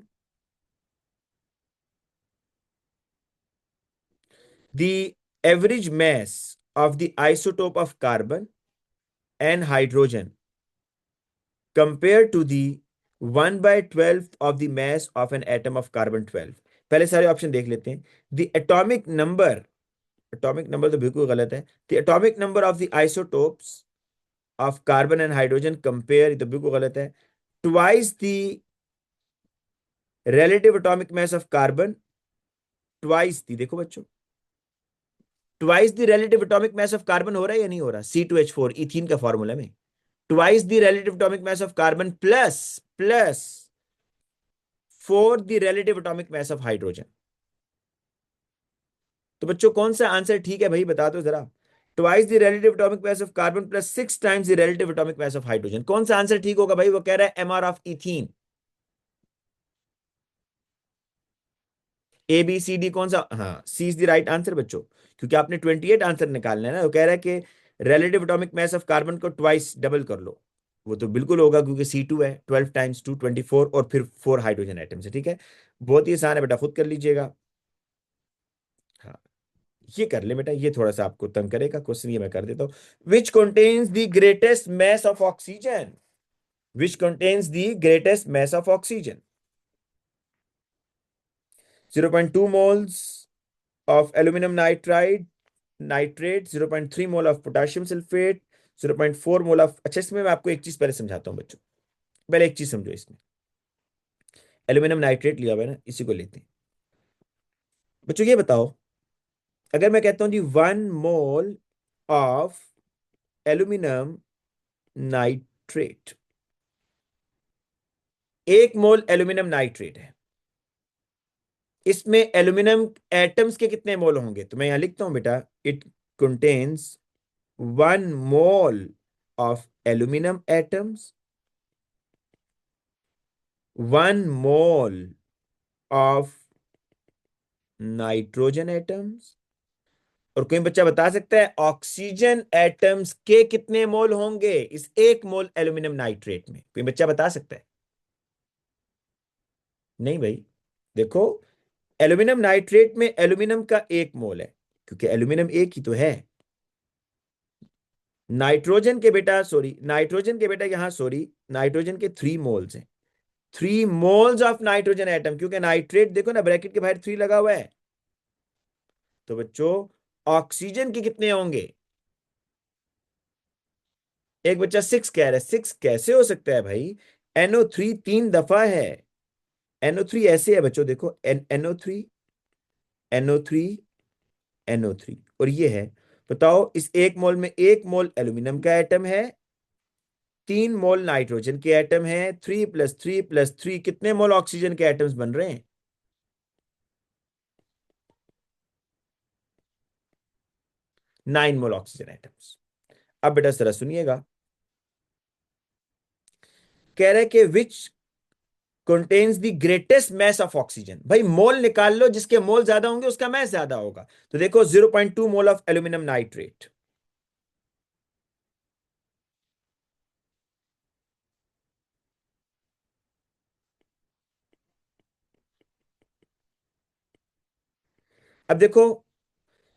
The average mass of the isotope of carbon and hydrogen compared to the 1/12 of the mass of an atom of carbon 12। पहले सारे option देख लेते हैं। The atomic number, atomic number तो बिल्कुल गलत है। The atomic number of the isotopes of carbon and hydrogen compare, ये तो बिल्कुल गलत है। Twice the relative atomic mass of carbon, twice दी, देखो बच्चों twice the relative atomic mass of carbon हो रहा है या नहीं हो रहा? C2H4 इथीन का फॉर्मूला में twice the relative atomic mass of carbon plus plus four the relative atomic mass of hydrogen. तो बच्चों कौन सा आंसर ठीक है भाई, बता दो जरा। Twice the relative atomic mass of carbon plus 6 times the relative atomic mass of hydrogen, कौन सा आंसर ठीक होगा भाई? वो कह रहा है MR ऑफ इथीन। ABCD कौन सा? हाँ, सी इज द राइट आंसर बच्चों, क्योंकि आपने 28 आंसर निकालना है ना। वो कह रहा है कि relative atomic mass of carbon को ट्वाइस डबल कर लो। वो तो बिल्कुल होगा, क्योंकि C2 है, 12 टाइम्स 2 24, और फिर 4 हाइड्रोजन एटम्स है। ठीक है, बहुत ही आसान है बेटा, खुद कर लीजिएगा। हाँ, ये कर ले बेटा, ये थोड़ा सा आपको तंग करेगा क्वेश्चन, ये मैं कर देता हूँ। Which contains the greatest mass of oxygen? Which contains the greatest mass of oxygen? 0.2 moles of aluminum nitride nitrate, 0.3 mole of potassium sulphate, 0.4 mole of. अच्छा, इसमें मैं आपको एक चीज पहले समझाता हूँ बच्चों, पहले एक चीज समझो। इसमें एल्यूमिनियम नाइट्रेट लिया हुआ है ना, इसी को लेते हैं बच्चों। ये बताओ, अगर मैं कहता हूँ जी 1 mole of aluminium nitrate, 1 mole aluminium nitrate है, इसमें एल्यूमिनियम एटम्स के कितने मोल होंगे? तो मैं यहां लिखता हूं बेटा, it contains 1 mole of aluminium atoms, 1 mole of nitrogen atoms. और कोई बच्चा बता सकता है ऑक्सीजन एटम्स के कितने मोल होंगे इस 1 मोल एल्यूमिनियम नाइट्रेट में? कोई बच्चा बता सकता है? नहीं भाई, देखो, एल्यूमिनियम नाइट्रेट में एल्यूमिनियम का 1 मोल है, क्योंकि एल्यूमिनियम एक ही तो है। नाइट्रोजन के बेटा, सॉरी, नाइट्रोजन के बेटा यहां, सॉरी, नाइट्रोजन के 3 मोल्स हैं। 3 मोल्स ऑफ नाइट्रोजन एटम, क्योंकि नाइट्रेट देखो ना, ब्रैकेट के बाहर 3 लगा हुआ है। तो बच्चों ऑक्सीजन के कितने होंगे? एक बच्चा 6 कह रहा है, 6 कैसे हो सकता है भाई? NO3 3 दफा है। NO3 ऐसे है बच्चों, देखो, NO3, NO3, NO3, और ये है। बताओ, इस 1 मोल में 1 मोल एल्यूमिनियम का एटम है, 3 मोल नाइट्रोजन के एटम है, 3 + 3 + 3 कितने मोल ऑक्सीजन के एटम्स बन रहे हैं? 9 मोल ऑक्सीजन एटम्स। अब बेटा जरा सुनिएगा, कह रहा है कि which contains the greatest mass of oxygen. भाई मोल निकाल लो, जिसके मोल ज्यादा होंगे उसका मैस ज्यादा होगा। तो देखो 0.2 मोल ऑफ एल्यूमिनियम नाइट्रेट, अब देखो,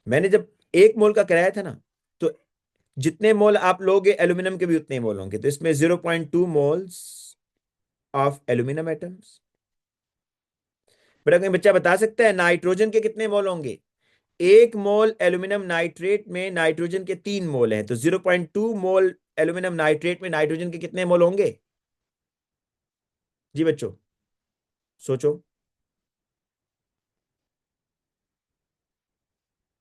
मैंने जब 1 मोल का कराया था ना, तो जितने मोल आप लोगे एल्यूमिनियम के भी उतने मोल होंगे। तो इसमें 0.2 मोल्स ऑफ एल्यूमिनियम एटम्स। बेटा कोई बच्चा बता सकता है नाइट्रोजन के कितने मोल होंगे? 1 मोल एल्यूमिनियम नाइट्रेट में नाइट्रोजन के 3 मोल हैं, तो 0.2 मोल एल्यूमिनियम नाइट्रेट में नाइट्रोजन के कितने मोल होंगे? जी बच्चों, सोचो।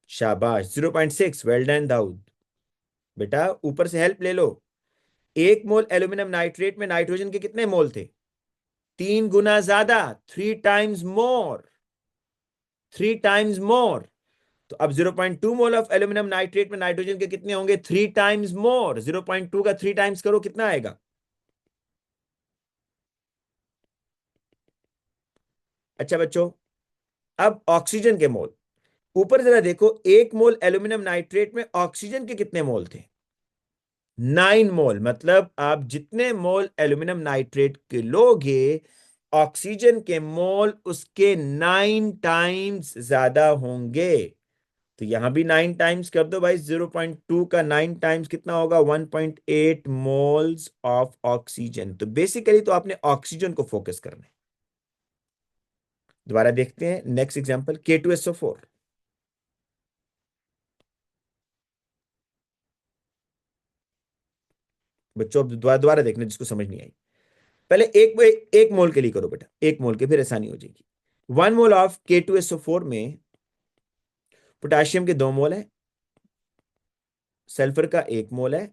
शाबाश, 0.6, वेल डन दाऊद। बेटा ऊपर से हेल्प ले लो। 1 मोल एल्यूमिनियम नाइट्रेट में नाइट्रोजन के कितने मोल थे? 3 गुना ज्यादा, 3 टाइम्स मोर, 3 टाइम्स मोर। तो अब 0.2 मोल ऑफ एल्यूमिनियम नाइट्रेट में नाइट्रोजन के कितने होंगे? 3 टाइम्स मोर। 0.2 का 3 टाइम्स करो, कितना आएगा? अच्छा बच्चों, अब ऑक्सीजन के मोल, ऊपर जरा देखो, 1 मोल एल्यूमिनियम नाइट्रेट में ऑक्सीजन के कितने मोल थे? 9 मोल। मतलब आप जितने मोल एल्यूमिनियम नाइट्रेट के लोगे, ऑक्सीजन के मोल उसके 9 टाइम्स ज्यादा होंगे। तो यहां भी 9 टाइम्स कर दो भाई, 0.2 का 9 टाइम्स कितना होगा? 1.8 मोल्स ऑफ ऑक्सीजन। तो बेसिकली तो आपने ऑक्सीजन को फोकस करना है। दोबारा देखते हैं नेक्स्ट एग्जांपल, K2SO4। बच्चों अब दोबारा दोबारा देखना जिसको समझ नहीं आई। पहले एक मोल के लिए करो बेटा, 1 मोल के, फिर आसानी हो जाएगी। 1 मोल ऑफ K2SO4 में पोटेशियम के 2 मोल है, सल्फर का 1 मोल है।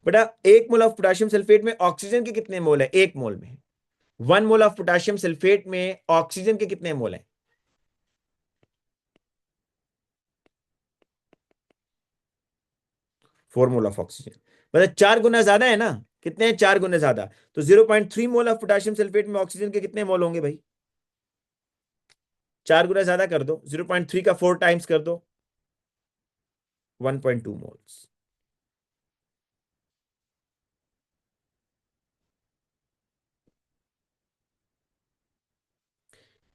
बेटा 1 मोल ऑफ पोटेशियम सल्फेट में ऑक्सीजन के कितने मोल है? 1 मोल में 1 मोल ऑफ पोटेशियम सल्फेट में ऑक्सीजन के कितने मोल है? 4 मोल ऑफ ऑक्सीजन। मतलब 4 गुना ज्यादा है ना। कितने हैं? 4 गुना ज्यादा। तो 0.3 मोल ऑफ पोटेशियम सल्फेट में ऑक्सीजन के कितने मोल होंगे भाई? 4 गुना ज्यादा कर दो, 0.3 का 4 टाइम्स कर दो, 1.2 मोल्स।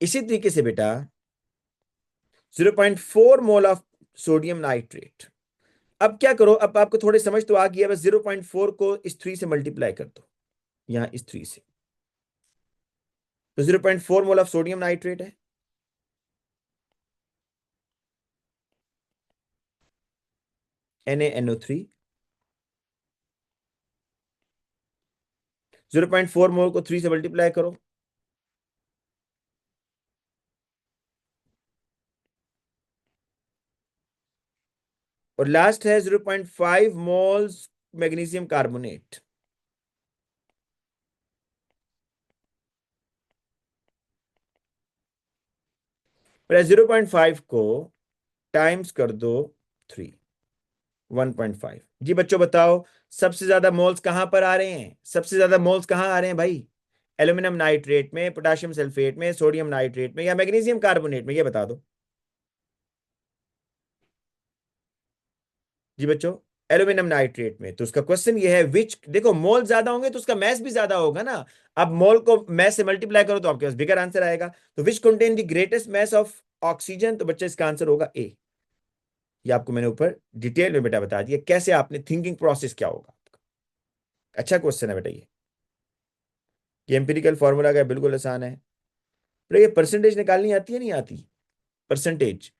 इसी तरीके से बेटा 0.4 मोल ऑफ सोडियम नाइट्रेट। अब क्या करो, अब आपको थोड़ी समझ तो आ गई है, बस 0.4 को इस 3 से मल्टीप्लाई कर दो, यहां इस 3 से। तो 0.4 मोल ऑफ सोडियम नाइट्रेट है। NaNO3। 0.4 मोल को 3 से मल्टीप्लाई करो, और लास्ट है 0.5 मोल्स मैग्नीशियम कार्बोनेट। 0.5 को टाइम्स कर दो 3, 1.5। जी बच्चों बताओ, सबसे ज्यादा मोल्स कहां पर आ रहे हैं? सबसे ज्यादा मोल्स कहां आ रहे हैं भाई? एल्यूमिनियम नाइट्रेट में, पोटेशियम सल्फेट में, सोडियम नाइट्रेट में, या मैग्नीशियम कार्बोनेट में? ये बता दो जी बच्चों। एल्यूमिनियम नाइट्रेट में। तो उसका क्वेश्चन ये है, विच, देखो मोल ज्यादा होंगे तो उसका मैस भी ज्यादा होगा ना। अब मोल को मैस से मल्टीप्लाई करो तो आपके पास बिगर आंसर आएगा। तो which contain the greatest mass of oxygen? तो बच्चे इसका आंसर होगा ए। ये आपको मैंने ऊपर डिटेल में बेटा बता दिया कैसे आपने थिंकिंग प्रोसेस क्या होगा। अच्छा क्वेश्चन है बेटा ये एम्पिरिकल फॉर्मूला का बिल्कुल आसान है। बेटा ये परसेंटेज निकालनी आती है नहीं आती? परसेंटेज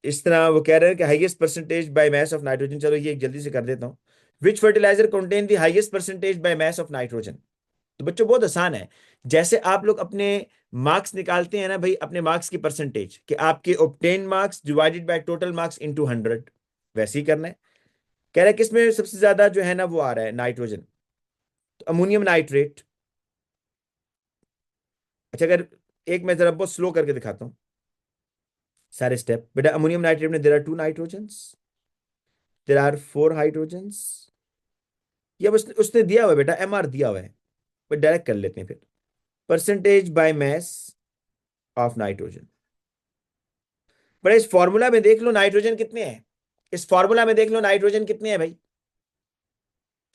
इस तरह वो कह रहे हैं कि highest percentage by mass of nitrogen. चलो ये एक जल्दी से कर देता हूं। Which fertilizer contain the highest percentage by mass of nitrogen? तो बच्चों बहुत आसान है। जैसे आप लोग अपने मार्क्स निकालते हैं ना भाई, अपने मार्क्स की परसेंटेज कि आपके obtain marks divided by total marks into 100, वैसे ही करना है। कह रहा है किसमें सबसे ज्यादा जो है ना वो आ रहा है? नाइट्रोजन। तो अमोनियम नाइट्रेट। अच्छा अगर एक मैं जरा बहुत स्लो करके दिखाता हूँ सारे स्टेप। बेटा अमोनियम नाइट्रेट में there are 2 nitrogens, there are 4 hydrogens. ये बस उसने दिया हुआ है बेटा, MR दिया हुआ है, पर डायरेक्ट कर लेते हैं फिर। Percentage by mass of nitrogen. बड़े इस फॉर्मूला में देख लो नाइट्रोजन कितने हैं। इस फॉर्मूला में देख लो नाइट्रोजन कितने हैं भाई?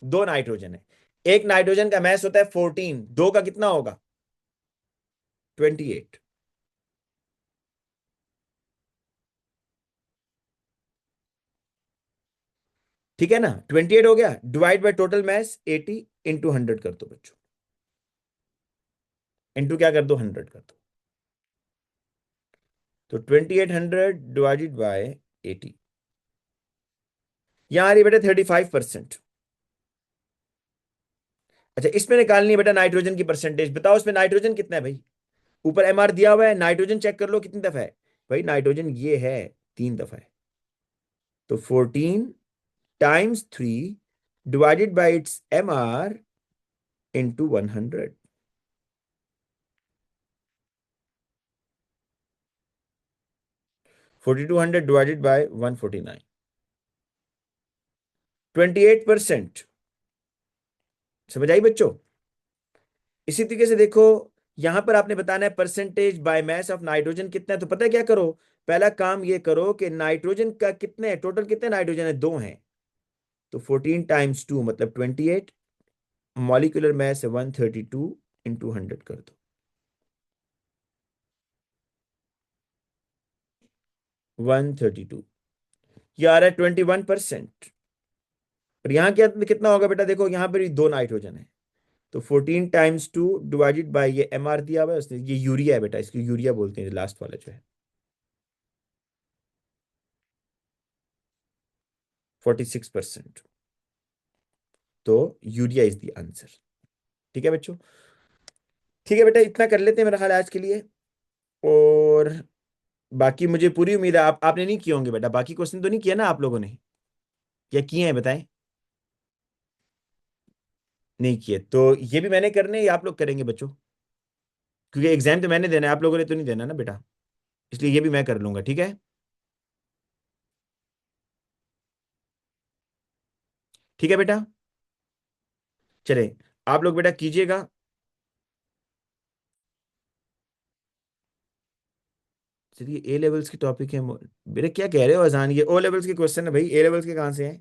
2 नाइट्रोजन है। एक नाइट्रोजन का मास होता है 14, दो का कितना होगा? 28। ठीक है ना? 28 हो गया, divide by total mass 80, into 100 कर दो बच्चों। इंटू क्या कर दो? 100 कर दो। तो 2800 डिवाइडेड बाय 80, यहां आ रही है बेटा 35%। अच्छा इसमें निकालनी है बेटा नाइट्रोजन की परसेंटेज। बताओ इसमें नाइट्रोजन कितना है भाई? ऊपर MR दिया हुआ है, नाइट्रोजन चेक कर लो कितनी दफा है। भाई नाइट्रोजन ये है 3 दफा है। तो 14 times 3 divided by its MR into 100। 4200 divided by 149, 28%। समझ आई बच्चों? इसी तरीके से देखो, यहां पर आपने बताना है percentage by mass of nitrogen कितना है। तो पता है क्या करो, पहला काम ये करो कि नाइट्रोजन का कितने टोटल कितने नाइट्रोजन है? 2 हैं। तो 14 टाइम्स 2 मतलब 28। मॉलिक्यूलर मास है 132, इंटू 100 कर दो, 132। ये आ रहा है 21%। और यहाँ क्या कितना होगा बेटा? देखो यहाँ पर 2 नाइट्रोजन है। तो 14 टाइम्स 2 डिवाइडेड बाई ये MR दिया हुआ है उसने, ये यूरिया है बेटा, इसको यूरिया बोलते हैं लास्ट वाला जो है, 46%। तो यूरिया इज द आंसर। ठीक है बच्चों? ठीक है बेटा, इतना कर लेते हैं मेरा ख्याल है आज के लिए। और बाकी मुझे पूरी उम्मीद है आपने नहीं किए होंगे बेटा, बाकी क्वेश्चन तो नहीं किया ना आप लोगों ने, या किए हैं बताएं? नहीं किए तो ये भी मैंने करने हैं या आप लोग करेंगे बच्चों? क्योंकि एग्जाम तो मैंने देना है, आप लोगों ने तो नहीं देना ना बेटा, इसलिए ये भी मैं कर लूंगा, ठीक है? ठीक है बेटा, चले आप लोग बेटा कीजिएगा। चलिए ए लेवल्स की टॉपिक है बेटा, क्या कह रहे हो अजान, ये ओ लेवल्स के क्वेश्चन है भाई, ए लेवल्स के कहाँ से हैं?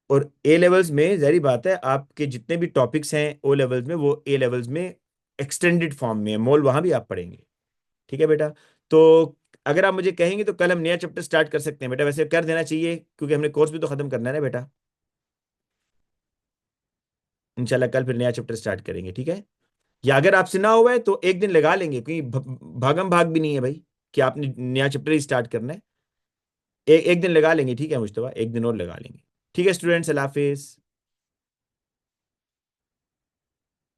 और ए लेवल्स में जहरी बात है, आपके जितने भी टॉपिक्स हैं ओ लेवल्स में, वो ए लेवल्स में एक्सटेंडेड फॉर्म में है, मोल वहां भी आप पढ़ेंगे। ठीक है बेटा? तो अगर आप मुझे कहेंगे तो कल हम नया चैप्टर स्टार्ट कर सकते हैं बेटा, वैसे कर देना चाहिए क्योंकि हमने कोर्स भी तो खत्म करना है ना बेटा। इंशाल्लाह कल फिर नया चैप्टर स्टार्ट करेंगे, ठीक है? या अगर आपसे ना हुआ है तो एक दिन लगा लेंगे, क्योंकि भागम भाग भी नहीं है भाई कि आपने नया चैप्टर ही स्टार्ट करना है। एक दिन लगा लेंगे, ठीक है मुश्तबा, एक दिन और लगा लेंगे। ठीक है स्टूडेंट्स, अल्लाह हाफिज।